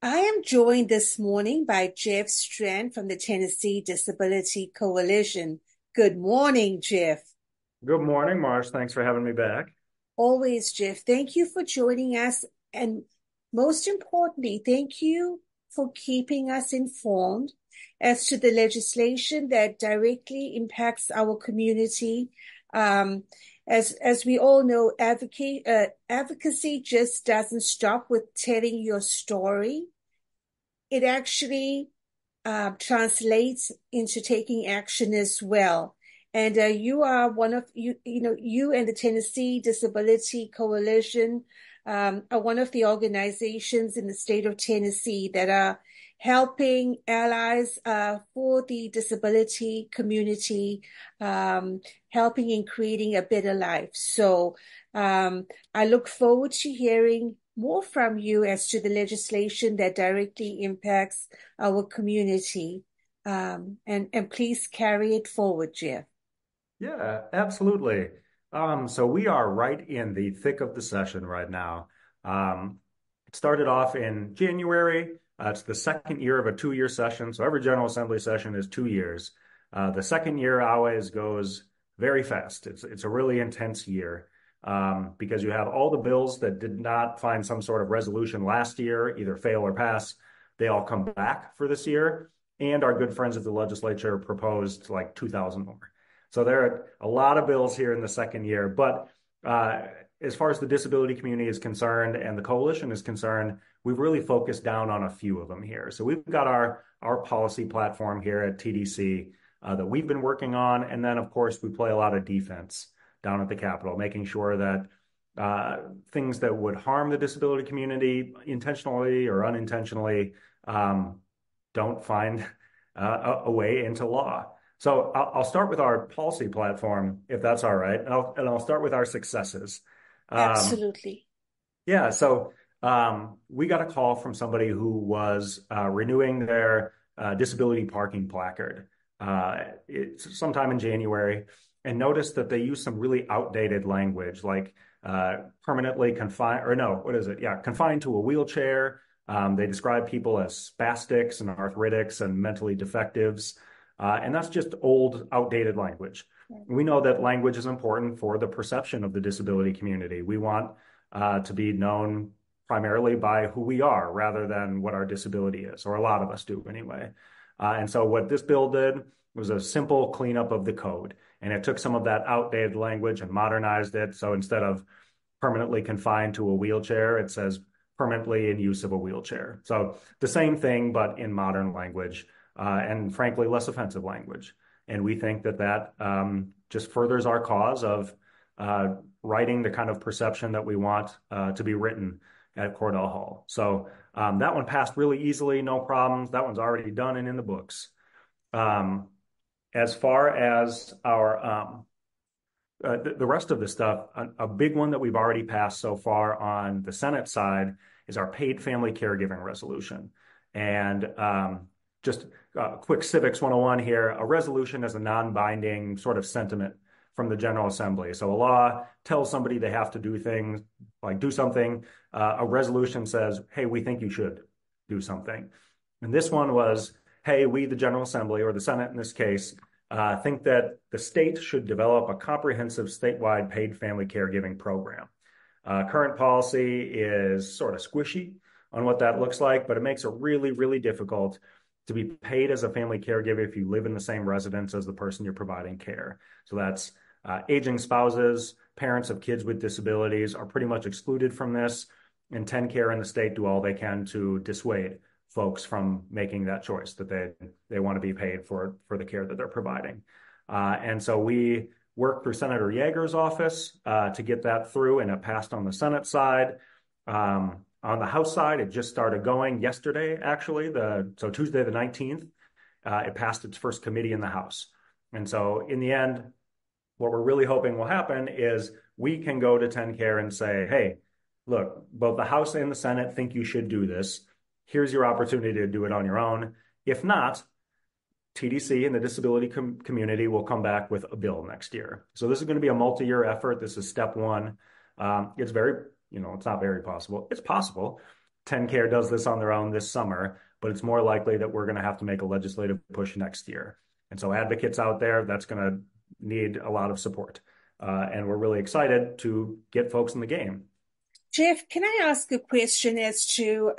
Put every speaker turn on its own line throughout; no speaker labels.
I am joined this morning by Jeff Strand from the Tennessee Disability Coalition. Good morning, Jeff.
Good morning, Marsh. Thanks for having me back.
Always, Jeff. Thank you for joining us. And most importantly, thank you for keeping us informed as to the legislation that directly impacts our community. Um, as we all know, advocacy just doesn't stop with telling your story. It actually translates into taking action as well. And you are one of you and the Tennessee Disability Coalition are one of the organizations in the state of Tennessee that are helping allies for the disability community, helping in creating a better life. So I look forward to hearing more from you as to the legislation that directly impacts our community. And please carry it forward, Jeff.
Yeah, absolutely. So we are right in the thick of the session right now. It started off in January. It's the second year of a two-year session. So every General Assembly session is 2 years. The second year always goes very fast. It's a really intense year because you have all the bills that did not find some sort of resolution last year, either fail or pass. They all come back for this year. And our good friends at the legislature proposed like 2,000 more. So there are a lot of bills here in the second year. But as far as the disability community is concerned and the coalition is concerned, we've really focused down on a few of them here. So we've got our policy platform here at TDC that we've been working on. And then, of course, we play a lot of defense down at the Capitol, making sure that things that would harm the disability community intentionally or unintentionally don't find a way into law. So I'll start with our policy platform, if that's all right, and I'll start with our successes. Um,
Absolutely.
yeah, so we got a call from somebody who was renewing their disability parking placard it's sometime in January, and noticed that they used some really outdated language, like permanently confined, or no, what is it? Yeah, confined to a wheelchair. They describe people as spastics and arthritics and mentally defectives. And that's just old, outdated language. We know that language is important for the perception of the disability community. We want to be known primarily by who we are rather than what our disability is, or a lot of us do anyway. And so what this bill did was a simple cleanup of the code. And it took some of that outdated language and modernized it. So instead of permanently confined to a wheelchair, it says permanently in use of a wheelchair. So the same thing, but in modern language. And frankly, less offensive language. And we think that just furthers our cause of writing the kind of perception that we want to be written at Cordell Hall. So that one passed really easily, no problems. That one's already done and in the books. As far as the rest of the stuff, a big one that we've already passed so far on the Senate side is our paid family caregiving resolution. And just quick civics 101 here. A resolution is a non-binding sort of sentiment from the General Assembly. So a law tells somebody they have to do things, like do something. A resolution says, hey, we think you should do something. And this one was, hey, we, the General Assembly, or the Senate in this case, think that the state should develop a comprehensive statewide paid family caregiving program. Current policy is sort of squishy on what that looks like, but it makes it really, really difficult to be paid as a family caregiver if you live in the same residence as the person you're providing care. So that's aging spouses, parents of kids with disabilities are pretty much excluded from this, and TennCare in the state do all they can to dissuade folks from making that choice that they want to be paid for the care that they're providing. And so we worked through Senator Yeager's office to get that through, and it passed on the Senate side. On the House side, it just started going yesterday, actually, so Tuesday the 19th, it passed its first committee in the House. And so in the end, what we're really hoping will happen is we can go to TennCare and say, hey, look, both the House and the Senate think you should do this. Here's your opportunity to do it on your own. If not, TDC and the disability community will come back with a bill next year. So this is going to be a multi-year effort. This is step one. It's very, it's not very possible. It's possible, TennCare does this on their own this summer, but it's more likely that we're going to have to make a legislative push next year. And so advocates out there, that's going to need a lot of support. And we're really excited to get folks in the game.
Jeff, can I ask a question as to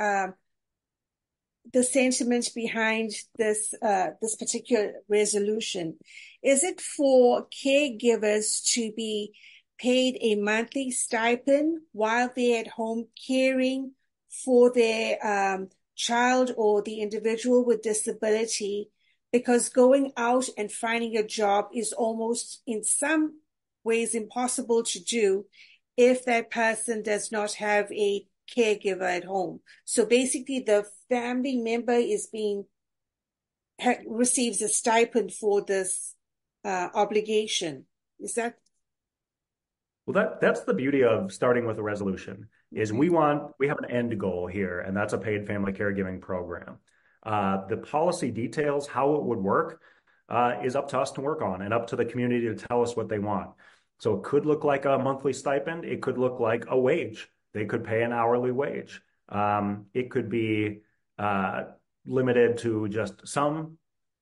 the sentiment behind this particular resolution? Is it for caregivers to be paid a monthly stipend while they're at home caring for their child or the individual with disability? Because going out and finding a job is almost in some ways impossible to do if that person does not have a caregiver at home. So basically, the family member receives a stipend for this obligation. Is that?
Well, that's the beauty of starting with a resolution is we have an end goal here, and that's a paid family caregiving program. The policy details, how it would work, is up to us to work on and up to the community to tell us what they want. So it could look like a monthly stipend. It could look like a wage. They could pay an hourly wage. It could be limited to just some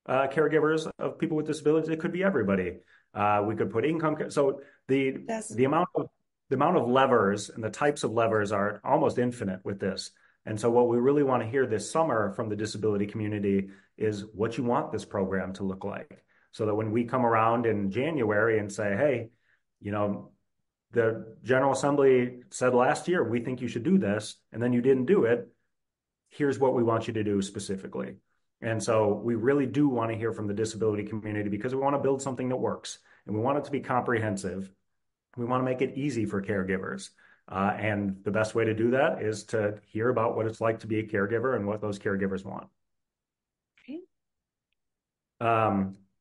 caregivers of people with disabilities. It could be everybody. We could put income. So the amount of levers and the types of levers are almost infinite with this. And so what we really want to hear this summer from the disability community is what you want this program to look like. So that when we come around in January and say, hey, the General Assembly said last year, we think you should do this, and then you didn't do it. Here's what we want you to do specifically. And so we really do want to hear from the disability community because we want to build something that works, and we want it to be comprehensive. We want to make it easy for caregivers. And the best way to do that is to hear about what it's like to be a caregiver and what those caregivers want. Okay.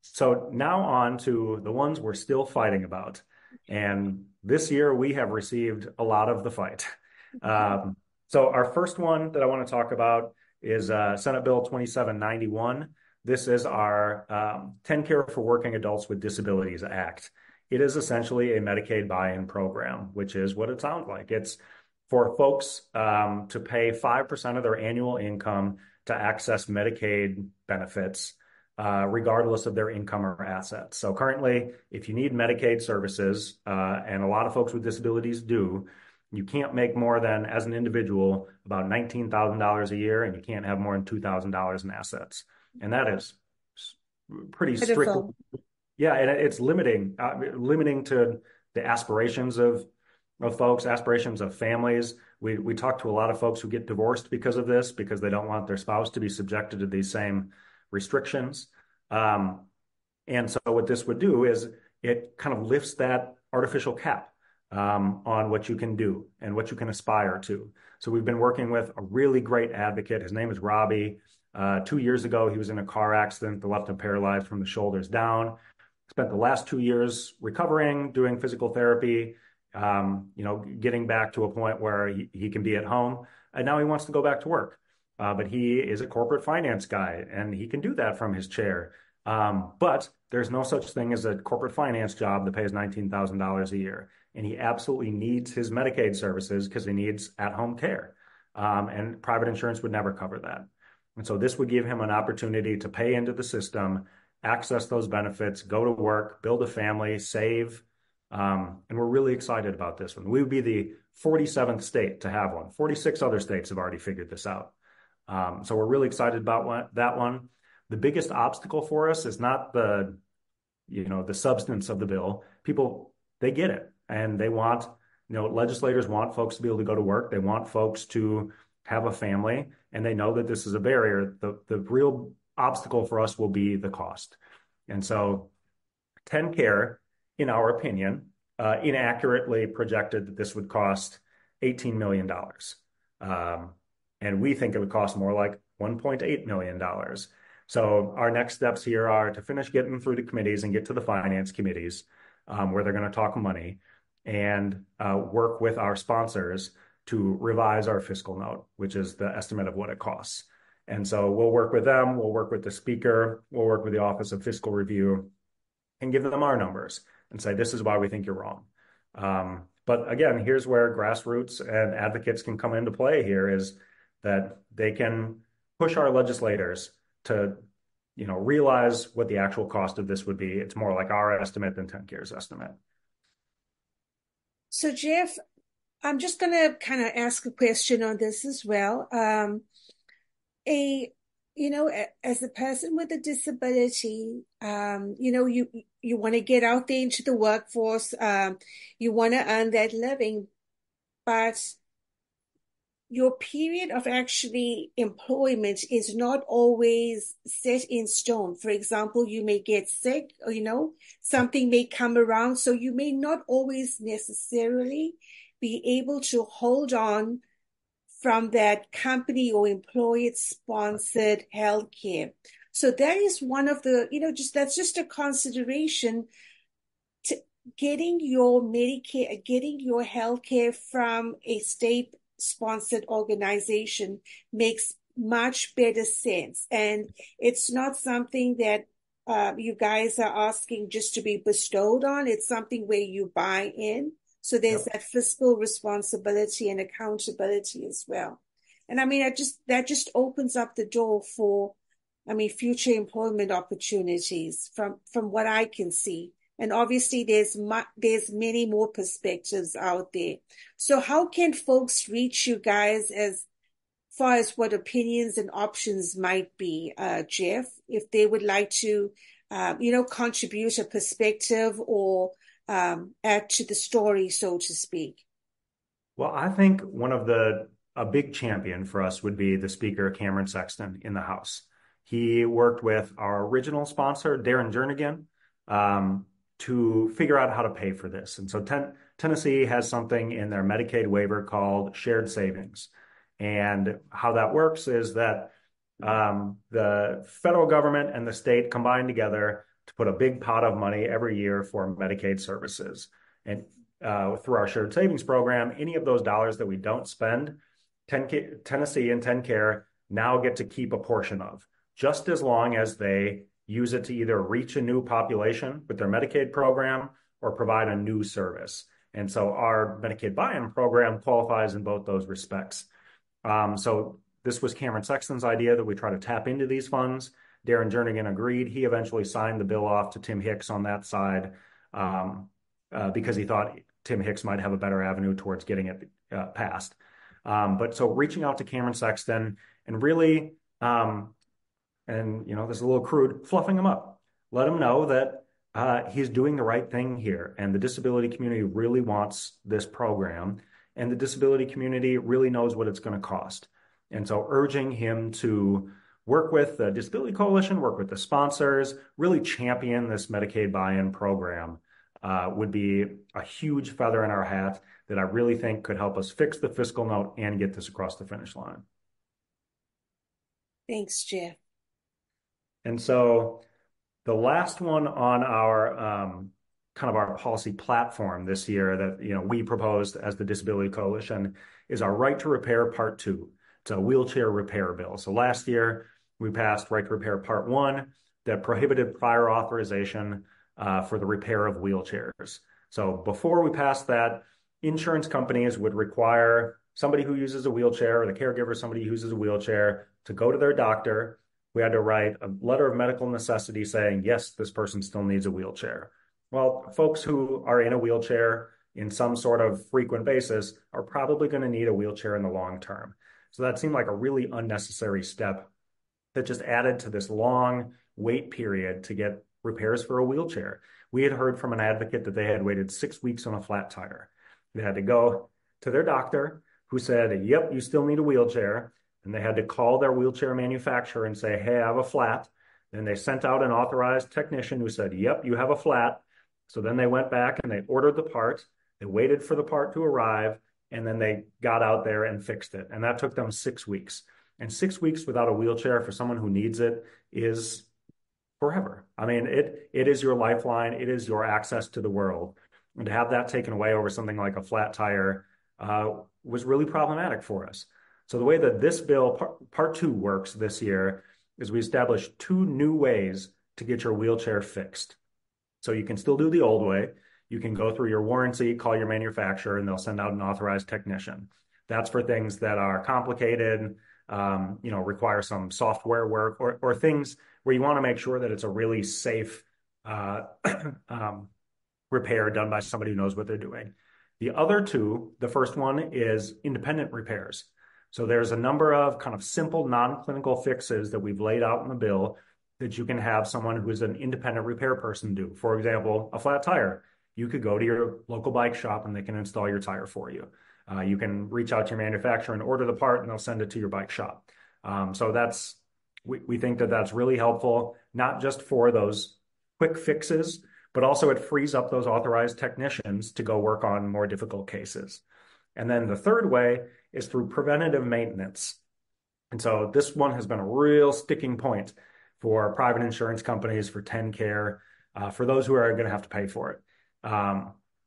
So now on to the ones we're still fighting about. And this year we have received a lot of the fight. So our first one that I want to talk about is Senate Bill 2791. This is our TennCare for Working Adults with Disabilities Act. It is essentially a Medicaid buy-in program, which is what it sounds like. It's for folks to pay 5% of their annual income to access Medicaid benefits, regardless of their income or assets. So currently, if you need Medicaid services, and a lot of folks with disabilities do, you can't make more than, as an individual, about $19,000 a year, and you can't have more than $2,000 in assets. And that is pretty strict. Yeah, and it's limiting to the aspirations of folks, aspirations of families. We talk to a lot of folks who get divorced because of this, because they don't want their spouse to be subjected to these same restrictions. And so what this would do is it kind of lifts that artificial cap on what you can do and what you can aspire to. So we've been working with a really great advocate. His name is Robbie. 2 years ago, he was in a car accident that left him paralyzed from the shoulders down. Spent the last 2 years recovering, doing physical therapy, getting back to a point where he can be at home. And now he wants to go back to work. But he is a corporate finance guy, and he can do that from his chair. But there's no such thing as a corporate finance job that pays $19,000 a year. And he absolutely needs his Medicaid services because he needs at-home care. And private insurance would never cover that. And so this would give him an opportunity to pay into the system, access those benefits, go to work, build a family, save. And we're really excited about this one. We would be the 47th state to have one. 46 other states have already figured this out. So we're really excited about that one. The biggest obstacle for us is not the substance of the bill. People, they get it. And they want, legislators want folks to be able to go to work. They want folks to have a family, and they know that this is a barrier. The real obstacle for us will be the cost. And so TennCare, in our opinion, inaccurately projected that this would cost $18 million. And we think it would cost more like $1.8 million. So our next steps here are to finish getting through the committees and get to the finance committees, where they're going to talk money, and work with our sponsors to revise our fiscal note, which is the estimate of what it costs. And so we'll work with them, we'll work with the speaker, we'll work with the Office of Fiscal Review, and give them our numbers and say, this is why we think you're wrong. But again, here's where grassroots and advocates can come into play here is that they can push our legislators to, realize what the actual cost of this would be. It's more like our estimate than TennCare's estimate.
So, Jeff, I'm just going to kind of ask a question on this as well. A as a person with a disability, you want to get out there into the workforce, you want to earn that living, but your period of actually employment is not always set in stone. For example, you may get sick, or, something may come around, so you may not always necessarily be able to hold on from that company or employer-sponsored healthcare. So that is one of the, that's just a consideration to getting your Medicare, getting your healthcare from a state-sponsored organization makes much better sense. And it's not something that you guys are asking just to be bestowed on. It's something where you buy in. So there's that fiscal responsibility and accountability as well. And I mean, that just opens up the door for, future employment opportunities from what I can see. And obviously there's many more perspectives out there. So how can folks reach you guys as far as what opinions and options might be, Jeff, if they would like to, contribute a perspective or add to the story, so to speak?
Well, I think a big champion for us would be the Speaker, Cameron Sexton, in the House. He worked with our original sponsor, Darren Jernigan, to figure out how to pay for this. And so Tennessee has something in their Medicaid waiver called shared savings. And how that works is that the federal government and the state combine together to put a big pot of money every year for Medicaid services. And through our shared savings program, any of those dollars that we don't spend, Tennessee and TennCare now get to keep a portion of, just as long as they use it to either reach a new population with their Medicaid program or provide a new service. And so our Medicaid buy-in program qualifies in both those respects. So this was Cameron Sexton's idea that we try to tap into these funds. Darren Jernigan agreed. He eventually signed the bill off to Tim Hicks on that side because he thought Tim Hicks might have a better avenue towards getting it passed. But so reaching out to Cameron Sexton and really, this is a little crude, fluffing him up. Let him know that he's doing the right thing here. And the disability community really wants this program. And the disability community really knows what it's going to cost. And so urging him to work with the Disability Coalition, work with the sponsors, really champion this Medicaid buy-in program would be a huge feather in our hat that I really think could help us fix the fiscal note and get this across the finish line.
Thanks, Jeff.
And so the last one on our kind of our policy platform this year that we proposed as the Disability Coalition is our Right to Repair Part 2. It's a wheelchair repair bill. So last year we passed Right to Repair Part 1 that prohibited prior authorization for the repair of wheelchairs. So before we passed that, insurance companies would require somebody who uses a wheelchair or the caregiver of somebody who uses a wheelchair to go to their doctor. We had to write a letter of medical necessity saying, yes, this person still needs a wheelchair. Well, folks who are in a wheelchair in some sort of frequent basis are probably going to need a wheelchair in the long term. So that seemed like a really unnecessary step that just added to this long wait period to get repairs for a wheelchair. We had heard from an advocate that they had waited 6 weeks on a flat tire. They had to go to their doctor who said, yep, you still need a wheelchair. And they had to call their wheelchair manufacturer and say, hey, I have a flat. Then they sent out an authorized technician who said, yep, you have a flat. So then they went back and they ordered the part. They waited for the part to arrive, and then they got out there and fixed it. And that took them 6 weeks. And 6 weeks without a wheelchair for someone who needs it is forever. I mean, it is your lifeline. It is your access to the world. And to have that taken away over something like a flat tire was really problematic for us. So the way that this bill, part 2, works this year is we established 2 new ways to get your wheelchair fixed. So you can still do the old way. You can go through your warranty, call your manufacturer, and they'll send out an authorized technician. That's for things that are complicated, require some software work or things where you want to make sure that it's a really safe uh, repair done by somebody who knows what they're doing. The other two, the first one is independent repairs. So there's a number of kind of simple non-clinical fixes that we've laid out in the bill that you can have someone who is an independent repair person do. For example, a flat tire. You could go to your local bike shop and they can install your tire for you. You can reach out to your manufacturer and order the part and they'll send it to your bike shop. We think that that's really helpful, not just for those quick fixes, but also it frees up those authorized technicians to go work on more difficult cases. And then the third way is through preventative maintenance. And so this one has been a real sticking point for private insurance companies, for TennCare, for those who are going to have to pay for it.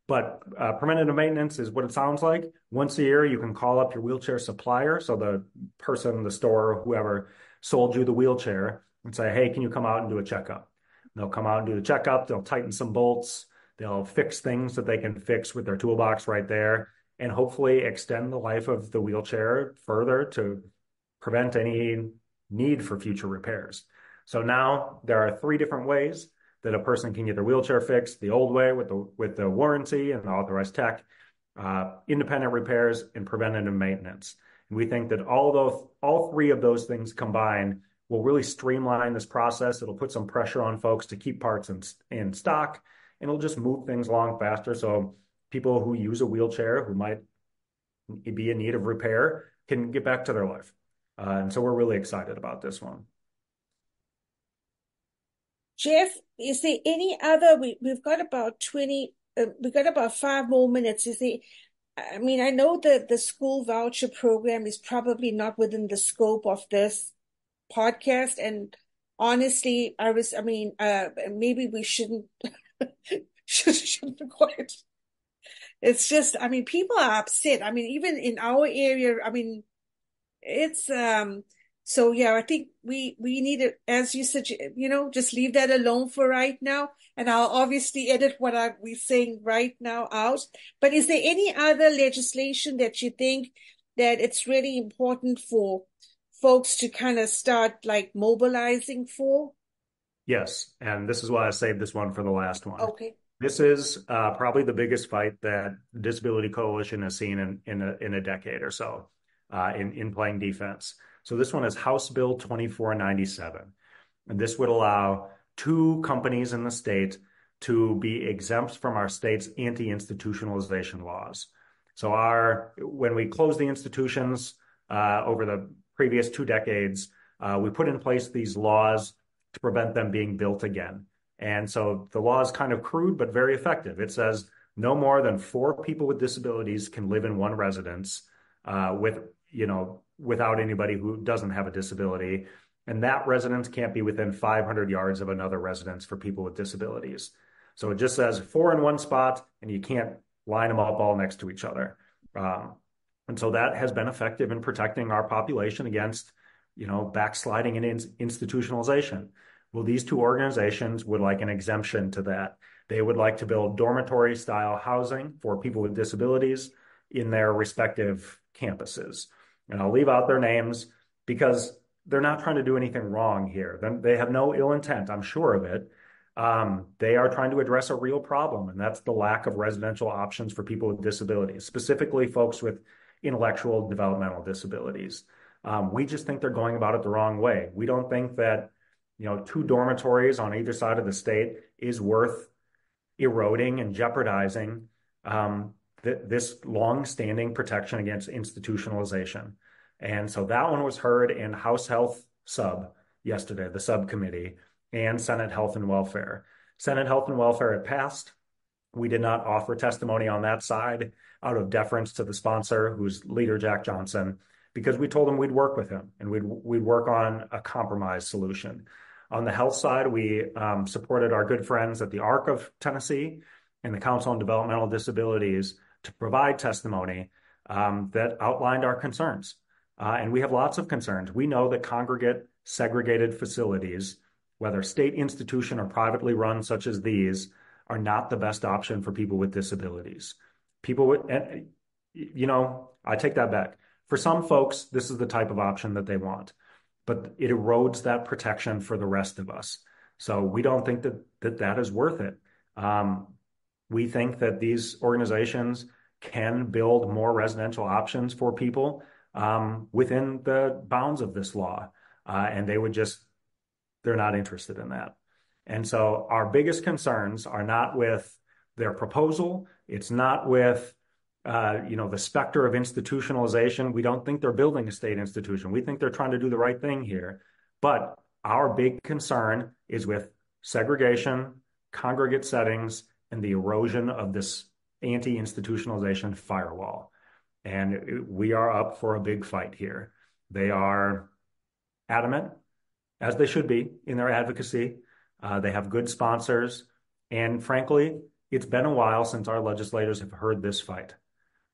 But preventative maintenance is what it sounds like. Once a year, you can call up your wheelchair supplier. So the person, the store, whoever sold you the wheelchair and say, hey, can you come out and do a checkup? They'll come out and do the checkup. They'll tighten some bolts. They'll fix things that they can fix with their toolbox right there and hopefully extend the life of the wheelchair further to prevent any need for future repairs. So now there are 3 different ways that a person can get their wheelchair fixed: the old way with the warranty and the authorized tech, independent repairs, and preventative maintenance. And we think that all 3 of those things combined will really streamline this process. It'll put some pressure on folks to keep parts in stock, and it'll just move things along faster. So people who use a wheelchair who might be in need of repair can get back to their life. And so we're really excited about this one.
Jeff, is there any other, we've got about 5 more minutes. I know that the school voucher program is probably not within the scope of this podcast. And honestly, maybe we shouldn't, shouldn't record it. It's just, people are upset. Even in our area, it's, so yeah, I think we need to, as you said, just leave that alone for right now. And I'll obviously edit what we're saying right now out. But is there any other legislation that you think that it's really important for folks to kind of start like mobilizing for?
Yes, and this is why I saved this one for the last one.
Okay.
This is probably the biggest fight that the Disability Coalition has seen in a decade or so in playing defense. So this one is House Bill 2497. And this would allow 2 companies in the state to be exempt from our state's anti-institutionalization laws. So when we closed the institutions over the previous 2 decades, we put in place these laws to prevent them being built again. And so the law is kind of crude, but very effective. It says no more than 4 people with disabilities can live in one residence without anybody who doesn't have a disability. And that residence can't be within 500 yards of another residence for people with disabilities. So it just says 4 in one spot, and you can't line them up all next to each other. And so that has been effective in protecting our population against, backsliding and institutionalization. Well, these 2 organizations would like an exemption to that. They would like to build dormitory-style housing for people with disabilities in their respective campuses. And I'll leave out their names because they're not trying to do anything wrong here. They have no ill intent, I'm sure of it. They are trying to address a real problem, and that's the lack of residential options for people with disabilities, specifically folks with intellectual developmental disabilities. We just think they're going about it the wrong way. We don't think that 2 dormitories on either side of the state is worth eroding and jeopardizing this long-standing protection against institutionalization. And so that one was heard in House Health Sub yesterday, the subcommittee, and Senate Health and Welfare. Senate Health and Welfare had passed. We did not offer testimony on that side out of deference to the sponsor, who's Leader Jack Johnson, because we told him we'd work with him and we'd work on a compromise solution. On the health side, we supported our good friends at the ARC of Tennessee and the Council on Developmental Disabilities to provide testimony that outlined our concerns. And we have lots of concerns. We know that congregate segregated facilities, whether state institution or privately run such as these, are not the best option for people with disabilities. I take that back. For some folks, this is the type of option that they want, but it erodes that protection for the rest of us. So we don't think that is worth it. Um, we think that these organizations can build more residential options for people within the bounds of this law. And they're not interested in that. And so our biggest concerns are not with their proposal. It's not with the specter of institutionalization. We don't think they're building a state institution. We think they're trying to do the right thing here. But our big concern is with segregation, congregate settings, and the erosion of this anti-institutionalization firewall. And we are up for a big fight here. They are adamant, as they should be, in their advocacy. They have good sponsors. And frankly, it's been a while since our legislators have heard this fight,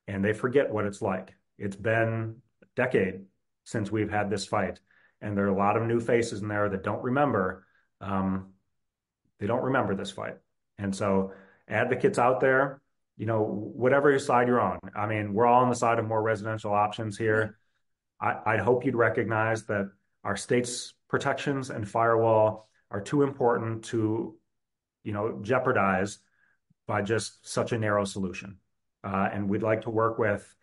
and they forget what it's like. It's been a decade since we've had this fight, and there are a lot of new faces in there that don't remember. They don't remember this fight. And so advocates out there, whatever side you're on, I mean, we're all on the side of more residential options here. I'd hope you'd recognize that our state's protections and firewall are too important to, jeopardize by just such a narrow solution. And we'd like to work with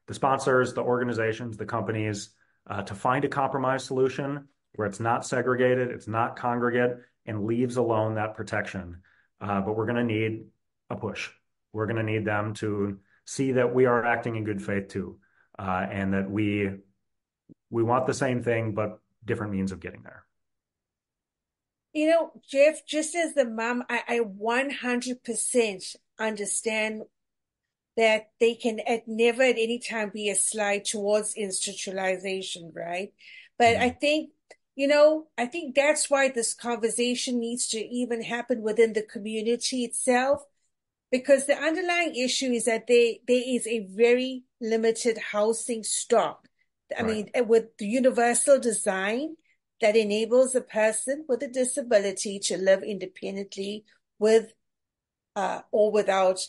the sponsors, the organizations, the companies to find a compromise solution where it's not segregated, it's not congregate, and leaves alone that protection. But we're going to need a push. We're going to need them to see that we are acting in good faith too, and that we want the same thing, but different means of getting there.
Jeff, just as the mom, I 100% understand that they can never at any time be a slide towards institutionalization, right? But I think, I think that's why this conversation needs to even happen within the community itself, because the underlying issue is that there is a very limited housing stock. I mean, with the universal design that enables a person with a disability to live independently with or without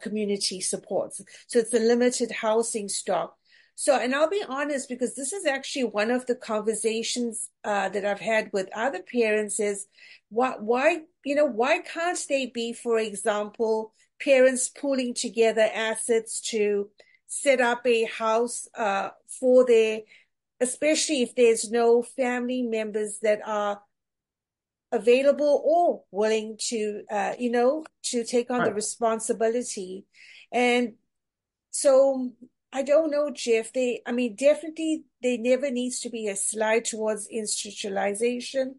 community supports. So it's a limited housing stock. So, and I'll be honest, because this is actually one of the conversations that I've had with other parents is why can't they be, for example, parents pooling together assets to set up a house for especially if there's no family members that are available or willing to, to take on the responsibility. And so I don't know, Jeff, definitely there never needs to be a slide towards institutionalization,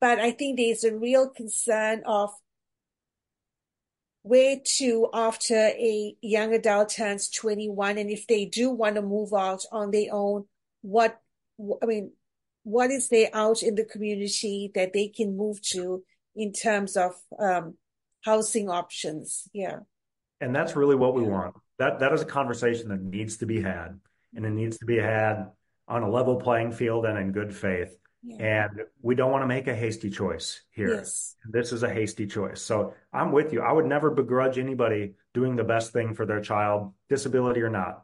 but I think there's a real concern of where to after a young adult turns 21. And if they do want to move out on their own, what is there out in the community that they can move to in terms of housing options? Yeah.
And that's really what we want. That is a conversation that needs to be had, and it needs to be had on a level playing field and in good faith. Yeah. And we don't want to make a hasty choice here.
Yes.
This is a hasty choice. So I'm with you. I would never begrudge anybody doing the best thing for their child, disability or not.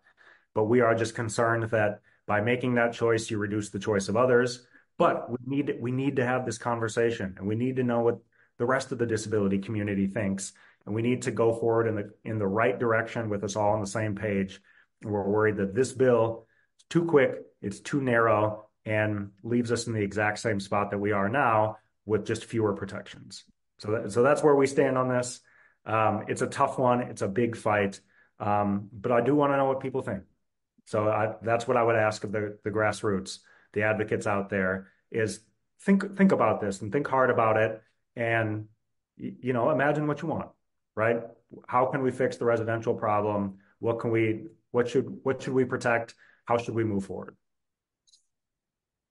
But we are just concerned that by making that choice, you reduce the choice of others. But we need to have this conversation, and we need to know what the rest of the disability community thinks. And we need to go forward in the right direction with us all on the same page. And we're worried that this bill is too quick, it's too narrow, and leaves us in the exact same spot that we are now with just fewer protections. So that's where we stand on this. It's a tough one. It's a big fight. But I do want to know what people think. So that's what I would ask of the grassroots, the advocates out there, is think about this and think hard about it, and imagine what you want, right? How can we fix the residential problem? What should we protect? How should we move forward?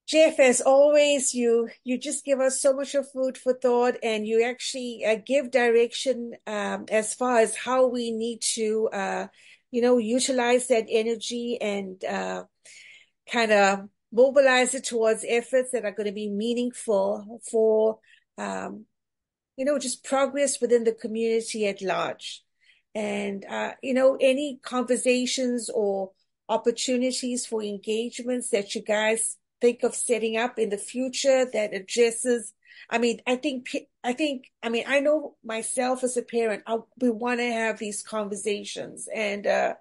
Jeff, as always, you just give us so much of food for thought, and you actually give direction as far as how we need to utilize that energy and kind of mobilize it towards efforts that are going to be meaningful for, just progress within the community at large. And, any conversations or opportunities for engagements that you guys think of setting up in the future that addresses. I mean, I know myself as a parent, we want to have these conversations, and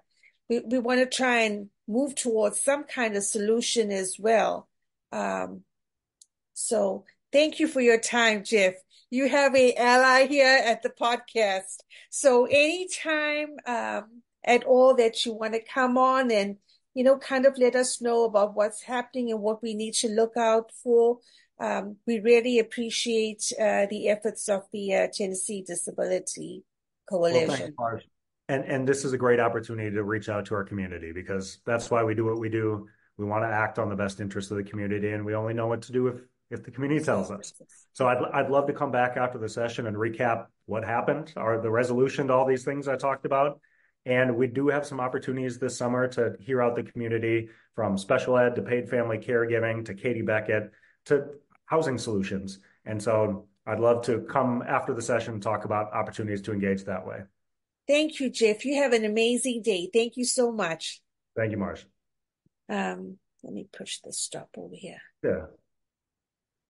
we want to try and move towards some kind of solution as well. Um, so thank you for your time, Jeff. You have a ally here at the podcast. So anytime at all that you want to come on and, kind of let us know about what's happening and what we need to look out for. We really appreciate the efforts of the Tennessee Disability
Well, thanks,
Coalition.
Marsh. And this is a great opportunity to reach out to our community because that's why we do what we do. We want to act on the best interest of the community, and we only know what to do if the community tells us. So I'd love to come back after the session and recap what happened, or the resolution to all these things I talked about. And we do have some opportunities this summer to hear out the community, from special ed to paid family caregiving to Katie Beckett to housing solutions. And so I'd love to come after the session and talk about opportunities to engage that way.
Thank you, Jeff. You have an amazing day. Thank you so much.
Thank you, Marsh.
Let me push the stop over here.
Yeah.